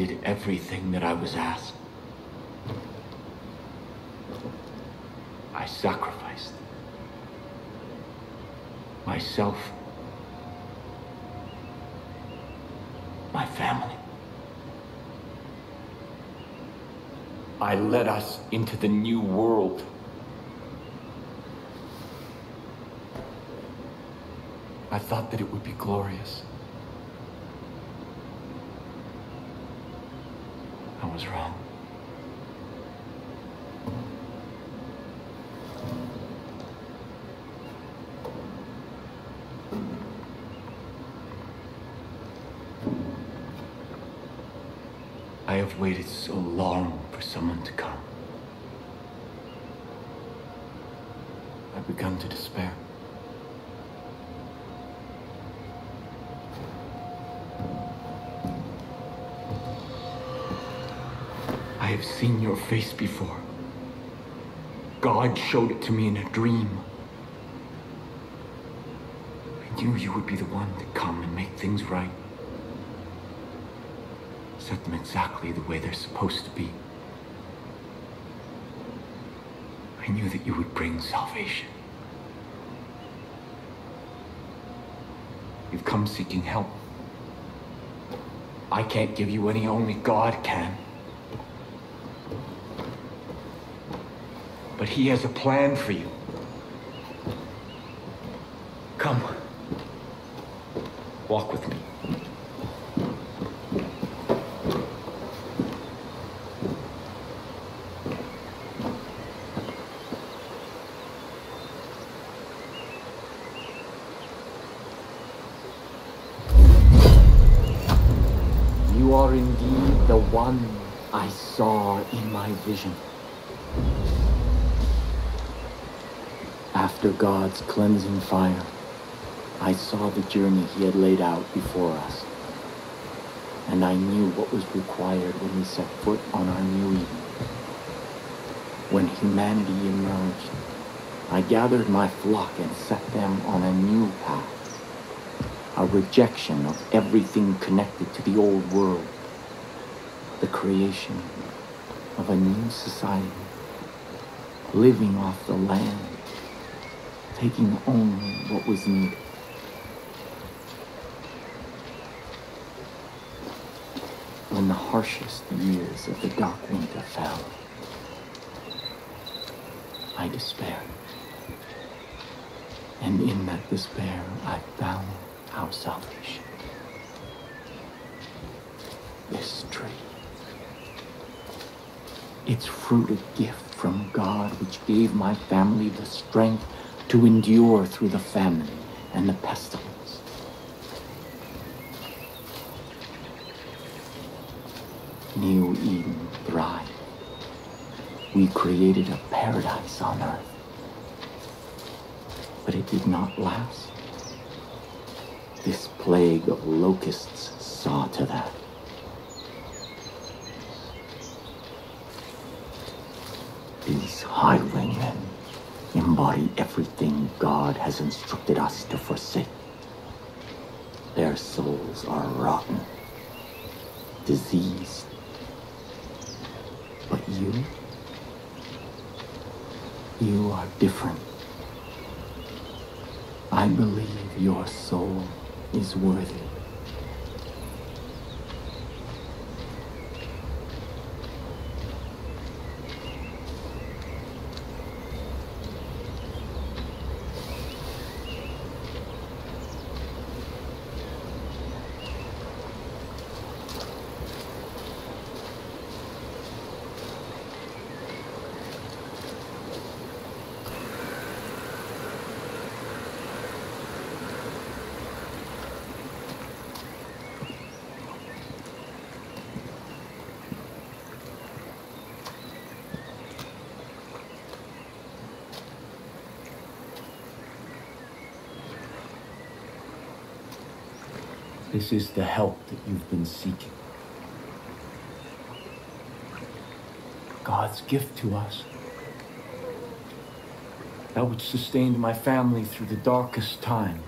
did everything that I was asked. I sacrificed myself, my family. I led us into the new world. I thought that it would be glorious. I was wrong. I have waited so long for someone to come. I've begun to despair. I have seen your face before. God showed it to me in a dream. I knew you would be the one to come and make things right. Set them exactly the way they're supposed to be. I knew that you would bring salvation. You've come seeking help. I can't give you any, only God can. But He has a plan for you. Come. Walk with me. You are indeed the one I saw in my vision. After God's cleansing fire, I saw the journey He had laid out before us. And I knew what was required when we set foot on our new Eden. When humanity emerged, I gathered my flock and set them on a new path. A rejection of everything connected to the old world. The creation of a new society. Living off the land. Taking only what was needed. When the harshest years of the dark winter fell, I despaired. And in that despair, I found our salvation. This tree. Its fruit a gift from God, which gave my family the strength to endure through the famine and the pestilence. New Eden thrived. We created a paradise on earth. But it did not last. This plague of locusts saw to that. These highwaymen embody everything God has instructed us to forsake. Their souls are rotten, diseased. But you are different. I believe your soul is worthy. This is the help that you've been seeking. God's gift to us. That which sustained my family through the darkest time.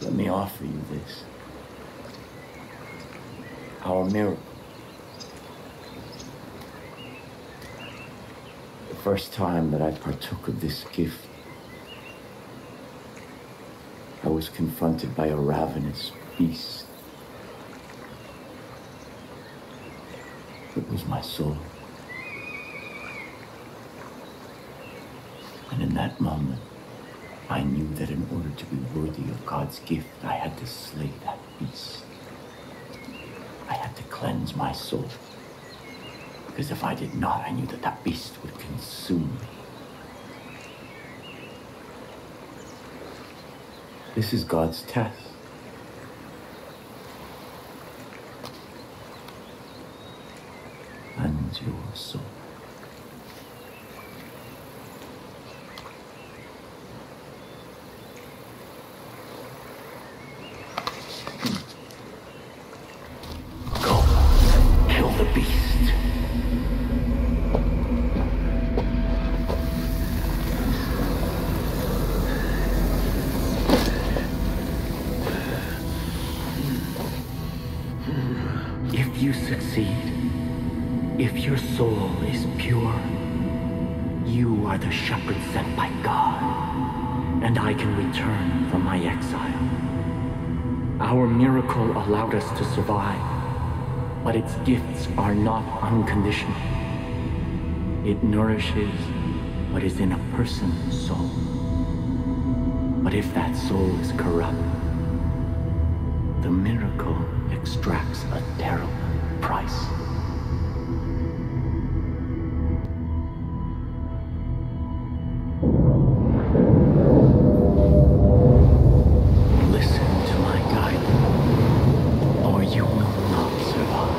Let me offer you this. Our miracle. The first time that I partook of this gift, I was confronted by a ravenous beast. It was my soul. And in that moment, I knew that in order to be worthy of God's gift, I had to slay that beast. I had to cleanse my soul. Because if I did not, I knew that that beast would consume me. This is God's test. And your soul. Go, kill the beast. If you succeed, if your soul is pure, you are the shepherd sent by God, and I can return from my exile. Our miracle allowed us to survive, but its gifts are not unconditional. It nourishes what is in a person's soul. But if that soul is corrupt, the miracle extracts a terrible price. Listen to my guidance, or you will not survive.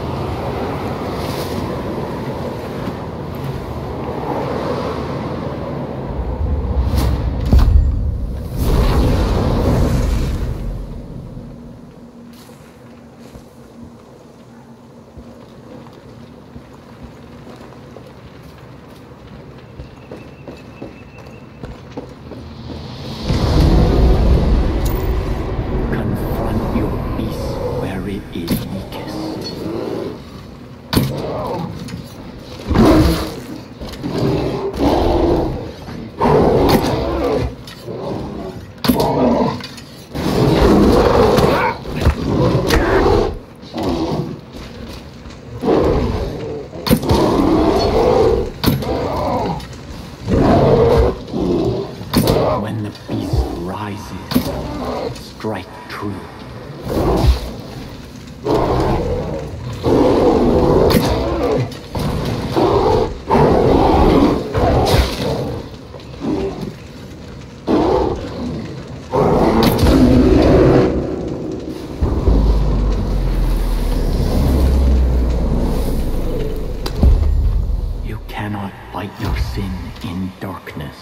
When the beast rises, strike true. You cannot fight your sin in darkness.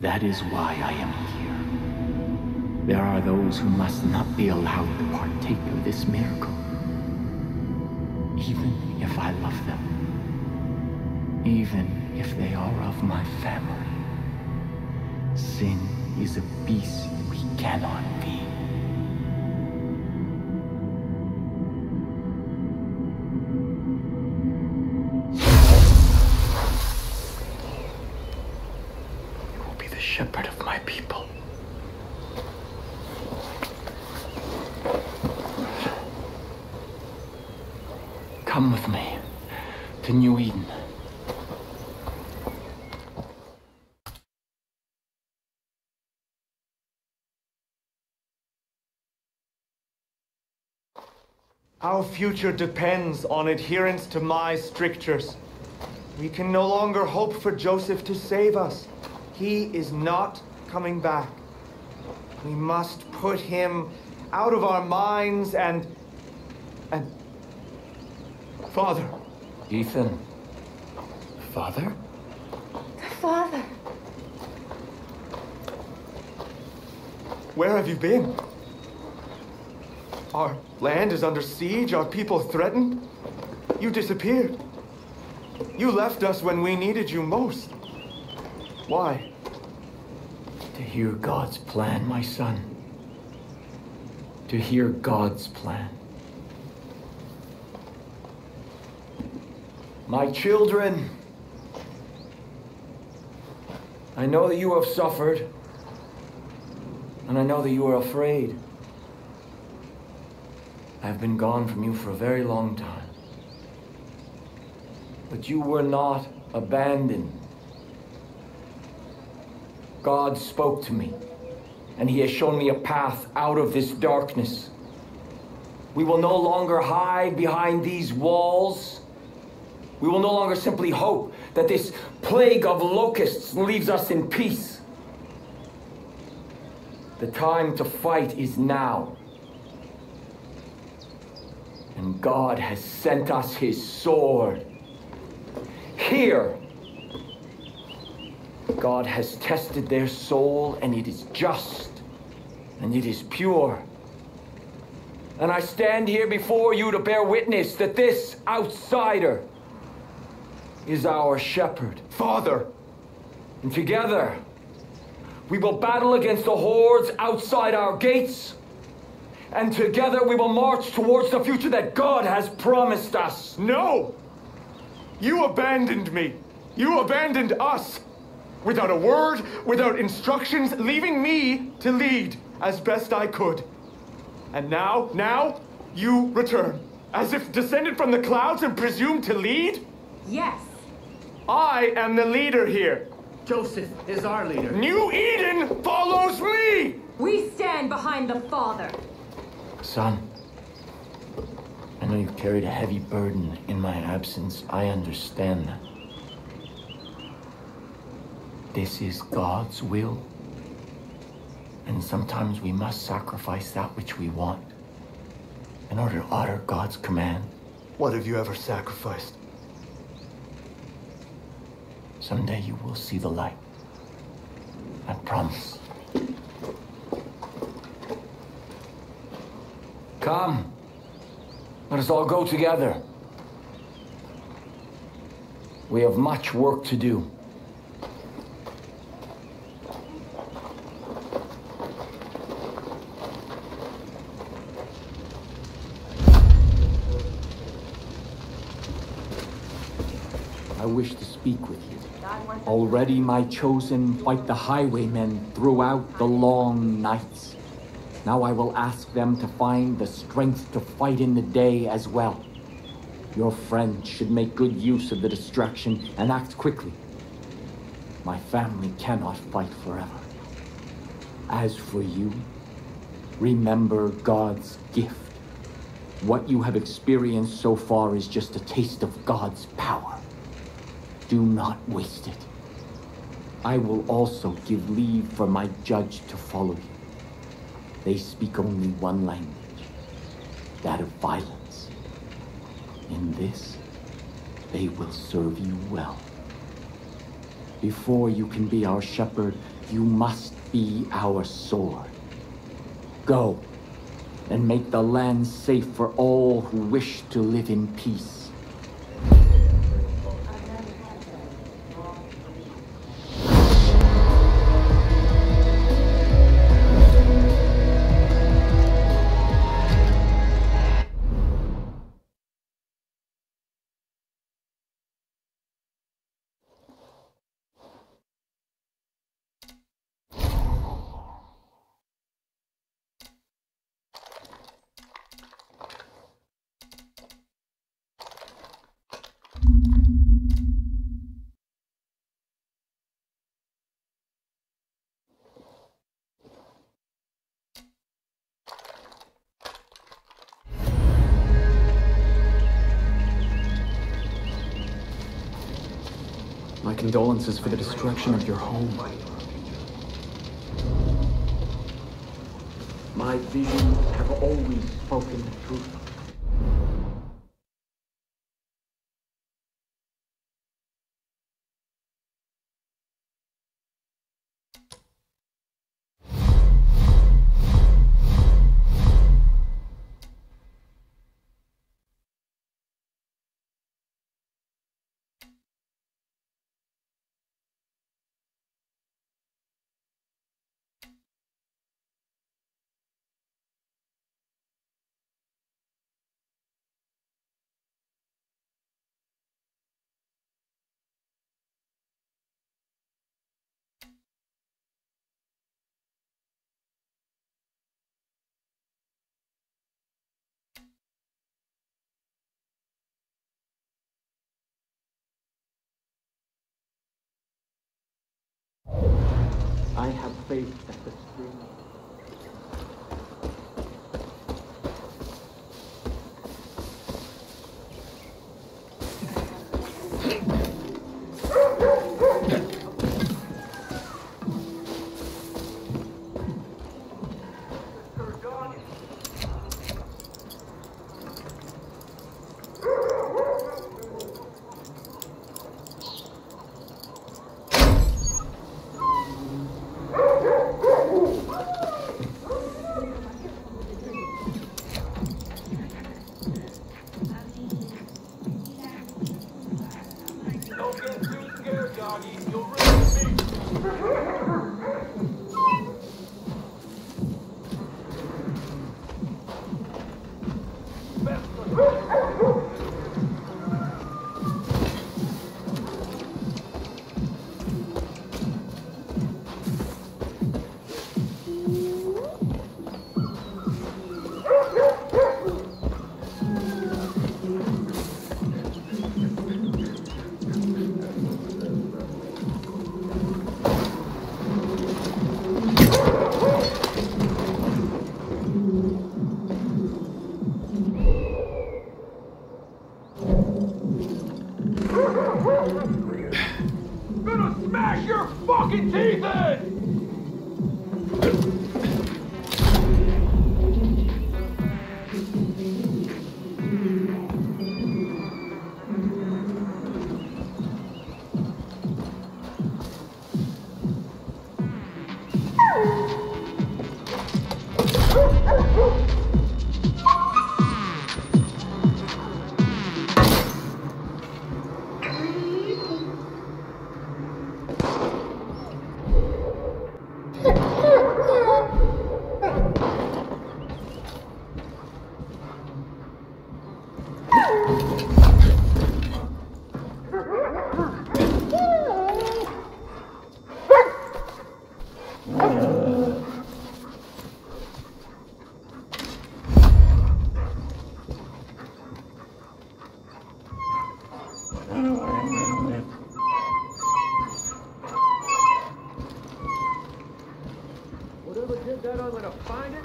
That is why I am here. There are those who must not be allowed to partake of this miracle, even if I love them, even if they are of my family. Sin is a beast we cannot be. You will be the shepherd of my people. Come with me to New Eden. Our future depends on adherence to my strictures. We can no longer hope for Joseph to save us. He is not coming back. We must put him out of our minds and... Father. Ethan. Father? Father. Where have you been? Our land is under siege, our people threatened. You disappeared. You left us when we needed you most. Why? To hear God's plan, my son. To hear God's plan. My children, I know that you have suffered, and I know that you are afraid. I have been gone from you for a very long time. But you were not abandoned. God spoke to me, and He has shown me a path out of this darkness. We will no longer hide behind these walls. We will no longer simply hope that this plague of locusts leaves us in peace. The time to fight is now. And God has sent us His sword. Here, God has tested their soul, and it is just, and it is pure. And I stand here before you to bear witness that this outsider is our shepherd. Father! And together, we will battle against the hordes outside our gates. And together we will march towards the future that God has promised us. No! You abandoned me. You abandoned us. Without a word, without instructions, leaving me to lead as best I could. And now, you return. As if descended from the clouds and presumed to lead? Yes. I am the leader here. Joseph is our leader. New Eden follows me! We stand behind the Father. Son, I know you've carried a heavy burden in my absence. I understand that. This is God's will. And sometimes we must sacrifice that which we want in order to honor God's command. What have you ever sacrificed? Someday you will see the light. I promise. Come. Let us all go together. We have much work to do. I wish to speak with you. Already my chosen fight the Highwaymen throughout the long nights. Now I will ask them to find the strength to fight in the day as well. Your friends should make good use of the distraction and act quickly. My family cannot fight forever. As for you, remember God's gift. What you have experienced so far is just a taste of God's power. Do not waste it. I will also give leave for my judge to follow you. They speak only one language, that of violence. In this, they will serve you well. Before you can be our shepherd, You must be our sword. Go, and make the land safe for all who wish to live in peace. My condolences for the destruction of your home. My visions have always spoken the truth. I have faith that the spring... Whatever did that, I'm gonna find it,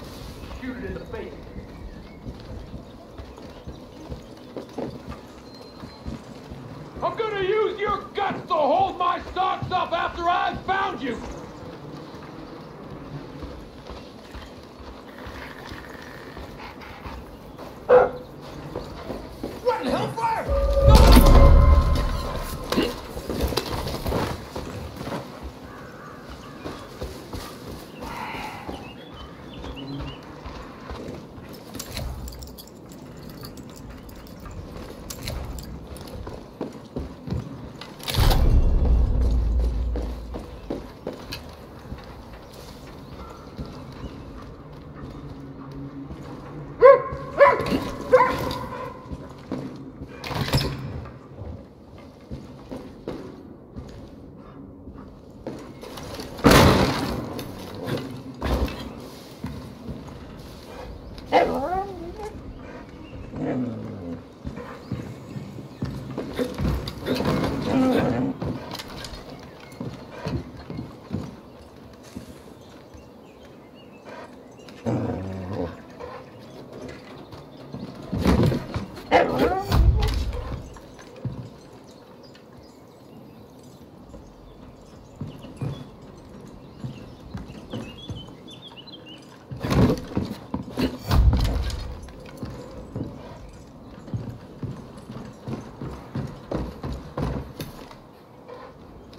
shoot it in the face. I'm gonna use your guts to hold my socks up after I've found you! What in hellfire? No!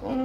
What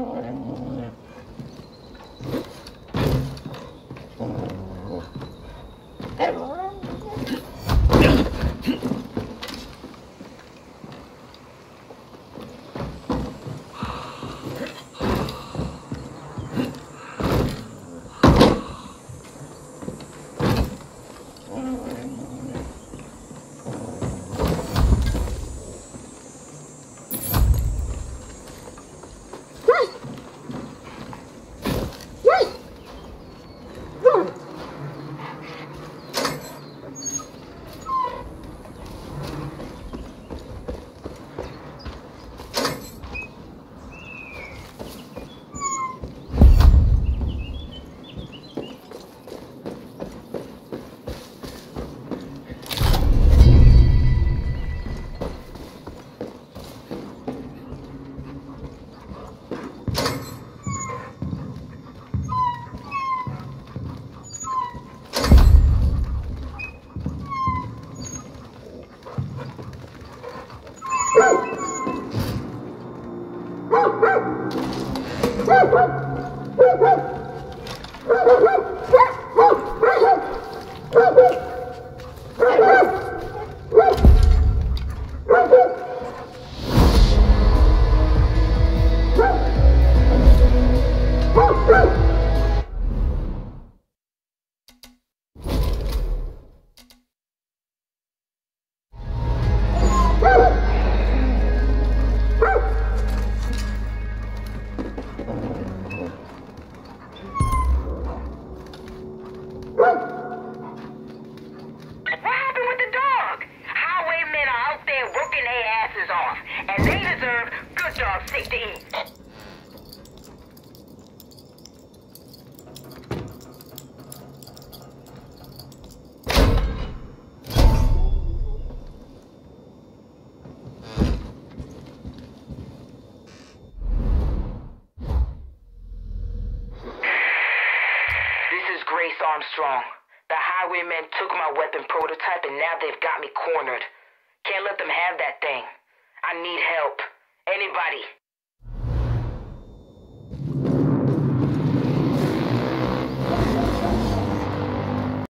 happened with the dog? Highwaymen are out there working their asses off, and they deserve good dog steak to eat. This is Grace Armstrong. The Highwaymen took my weapon prototype and now they've got me cornered. Can't let them have that thing. I need help. Anybody.